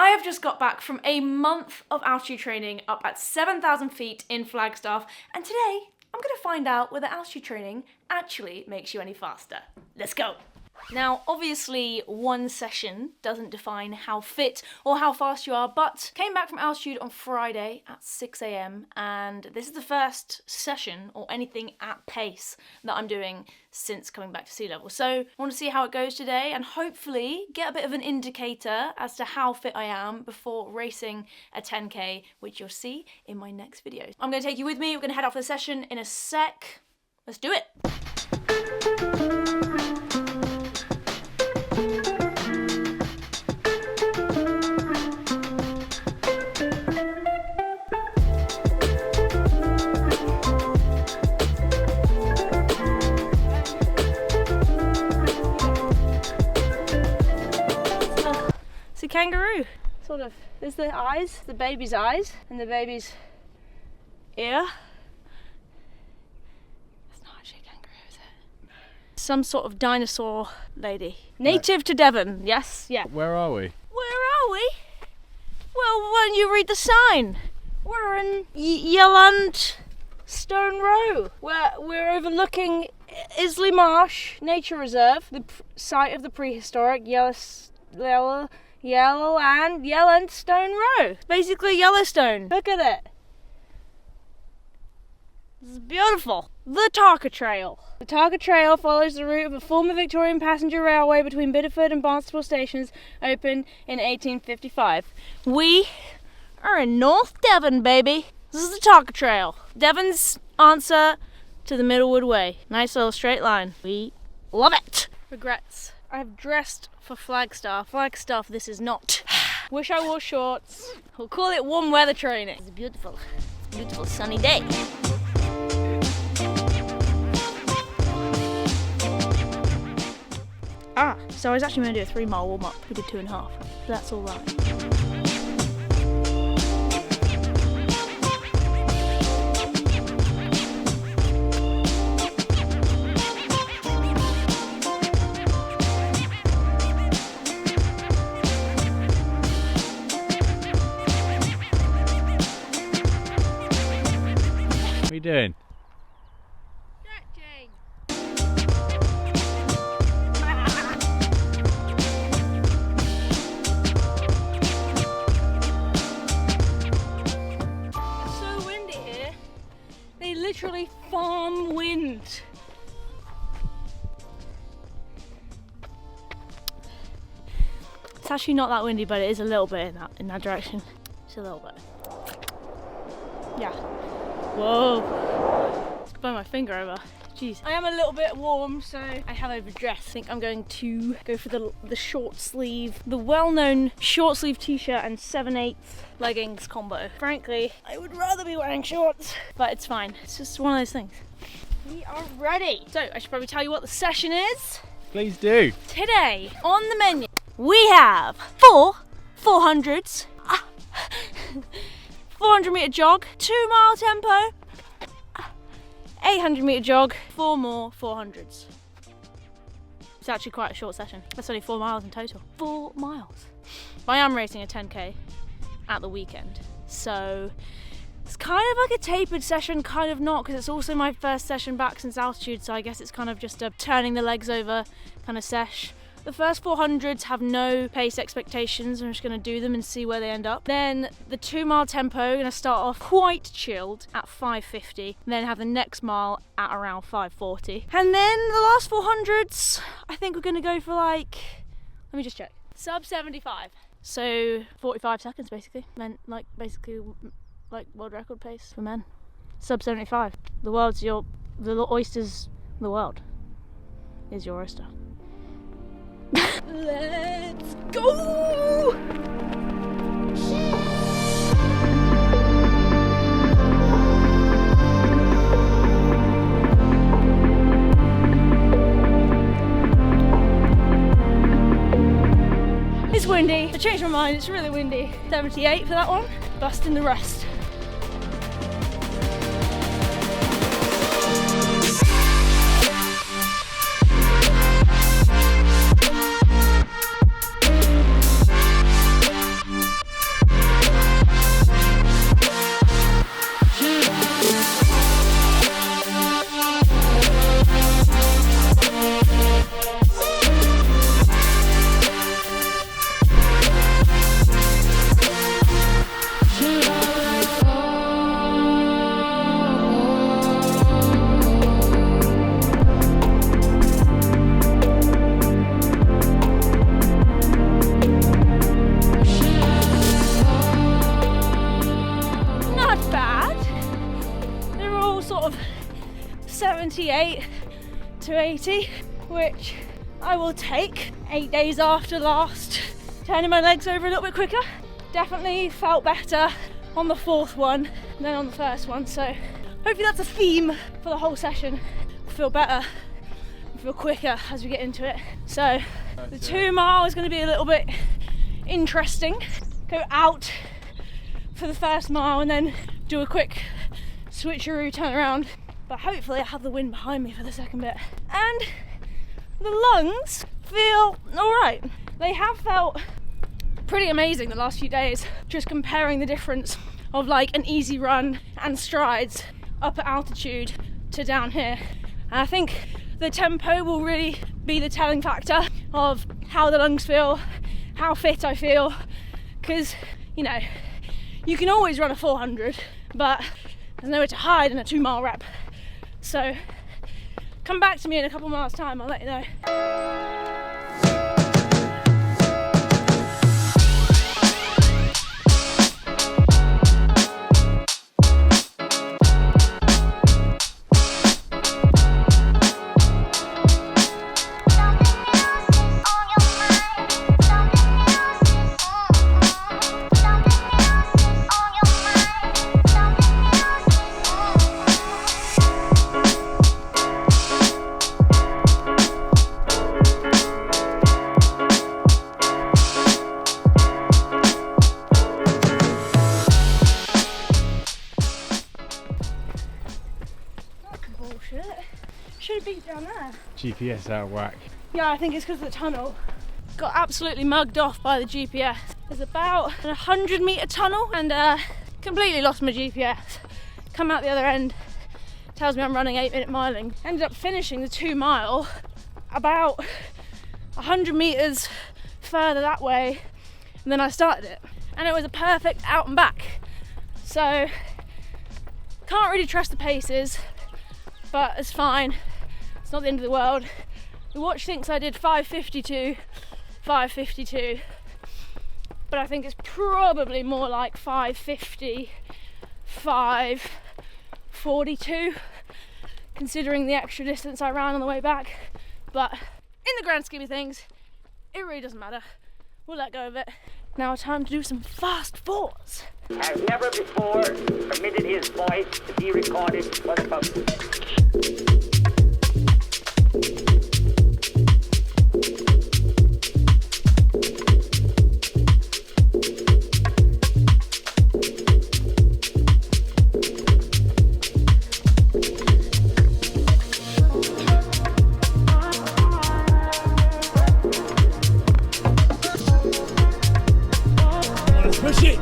I have just got back from a month of altitude training up at 7,000 feet in Flagstaff, and today I'm going to find out whether altitude training actually makes you any faster. Let's go! Now, obviously, one session doesn't define how fit or how fast you are, but came back from altitude on Friday at 6 a.m. and this is the first session or anything at pace that I'm doing since coming back to sea level. So I want to see how it goes today and hopefully get a bit of an indicator as to how fit I am before racing a 10K, which you'll see in my next video. I'm going to take you with me. We're going to head off for the session in a sec. Let's do it. It's a kangaroo, sort of. There's the eyes, the baby's eyes, and the baby's ear. It's not actually a kangaroo, is it? Some sort of dinosaur lady. Native to Devon, yes, yeah. Where are we? Where are we? Well, why don't you read the sign? We're in Yelland Stone Row. We're overlooking Islay Marsh Nature Reserve, the site of the prehistoric Yelland Stone Row. Basically Yellowstone. Look at it. This is beautiful. The Tarka Trail. The Tarka Trail follows the route of a former Victorian passenger railway between Bideford and Barnstaple stations, opened in 1855. We are in North Devon, baby. This is the Tarka Trail. Devon's answer to the Middlewood Way. Nice little straight line. We love it. Regrets. I've dressed for Flagstaff. Flagstaff, this is not. Wish I wore shorts. We'll call it warm weather training. It's a beautiful sunny day. So I was actually going to do a 3-mile warm up. We did 2.5. That's all right. What are you doing? Stretching. It's so windy here. They literally farm wind. It's actually not that windy, but it is a little bit in that direction. Just a little bit. Yeah. Whoa. Let's burn my finger over. Jeez. I am a little bit warm, so I have overdressed. I think I'm going to go for the short sleeve, the well-known short sleeve t-shirt and 7/8 leggings combo. Frankly, I would rather be wearing shorts, but it's fine. It's just one of those things. We are ready. So I should probably tell you what the session is. Please do. Today, on the menu, we have 4 400s, 400 metre jog, 2-mile tempo, 800 metre jog, 4 more 400s. It's actually quite a short session. That's only 4 miles in total. 4 miles. But I am racing a 10K at the weekend, so it's kind of like a tapered session, kind of not, because it's also my first session back since altitude, so I guess it's kind of just a turning the legs over kind of sesh. The first 400s have no pace expectations. I'm just going to do them and see where they end up. Then the 2-mile tempo, going to start off quite chilled at 5:50, then have the next mile at around 5:40. And then the last 400s, I think we're going to go for like, let me just check, sub 75. So 45 seconds basically, basically world record pace for men. Sub 75. The oyster's the world is your oyster. Let's go! It's windy. I changed my mind, it's really windy. 78 for that one. Busting the rest. 78 to 80, which I will take 8 days after last turning my legs over a little bit quicker. Definitely felt better on the fourth one than on the first one, so hopefully that's a theme for the whole session. Feel better, feel quicker as we get into it. So the 2 mile is going to be a little bit interesting. Go out for the first mile and then do a quick switcheroo turn around, but hopefully I have the wind behind me for the second bit. And the lungs feel alright. They have felt pretty amazing the last few days, just comparing the difference of like an easy run and strides up at altitude to down here. And I think the tempo will really be the telling factor of how the lungs feel, how fit I feel, because you know, you can always run a 400, but there's nowhere to hide in a 2 mile rep. So come back to me in a couple miles time, I'll let you know. Should be down there. GPS out of whack. Yeah, I think it's because of the tunnel. Got absolutely mugged off by the GPS. There's about a 100-metre tunnel and completely lost my GPS. Come out the other end, tells me I'm running 8-minute miling. Ended up finishing the 2 mile about 100 metres further that way than I started it. And it was a perfect out and back. So, can't really trust the paces, but it's fine. It's not the end of the world. The watch thinks I did 5:52, but I think it's probably more like 5:50, 5:42, considering the extra distance I ran on the way back. But in the grand scheme of things, it really doesn't matter. We'll let go of it. Now time to do some fast fours. Has never before permitted his voice to be recorded for the public. Push it!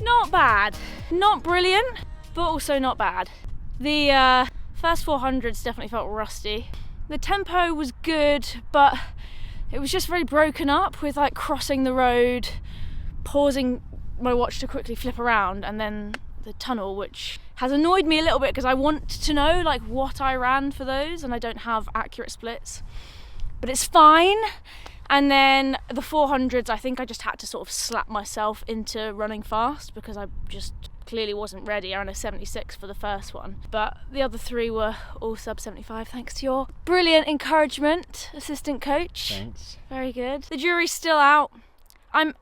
Not bad. Not brilliant, but also not bad. The first 400s definitely felt rusty. The tempo was good, but it was just very broken up with like crossing the road, pausing my watch to quickly flip around, and then the tunnel, which has annoyed me a little bit because I want to know like what I ran for those and I don't have accurate splits. But it's fine. And then the 400s, I think I just had to sort of slap myself into running fast because I just clearly wasn't ready. I ran a 76 for the first one, but the other three were all sub 75 thanks to your brilliant encouragement, assistant coach. Thanks. Very good. The jury's still out. I'm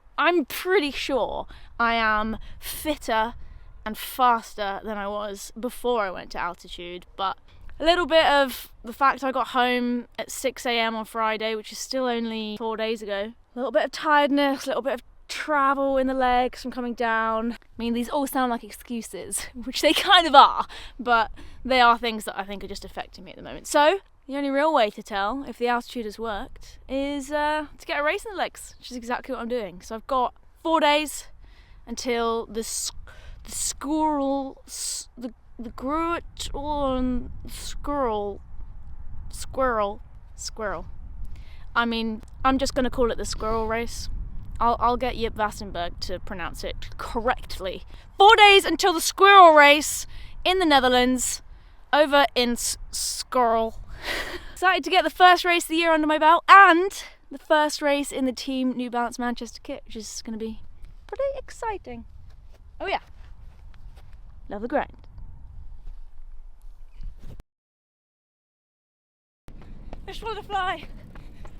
pretty sure I am fitter and faster than I was before I went to altitude, but a little bit of the fact I got home at 6 a.m. on Friday, which is still only 4 days ago. A little bit of tiredness, a little bit of travel in the legs from coming down. I mean, these all sound like excuses, which they kind of are, but they are things that I think are just affecting me at the moment. So the only real way to tell if the altitude has worked is to get a race in the legs, which is exactly what I'm doing. So I've got 4 days until the squirrel, the gruet on squirrel. I mean, I'm just going to call it the squirrel race. I'll get Yip Vastenberg to pronounce it correctly. 4 days until the squirrel race in the Netherlands, over in Squirrel. Excited to get the first race of the year under my belt and the first race in the Team New Balance Manchester kit, which is going to be pretty exciting. Oh yeah, love the grind. Fish for the fly.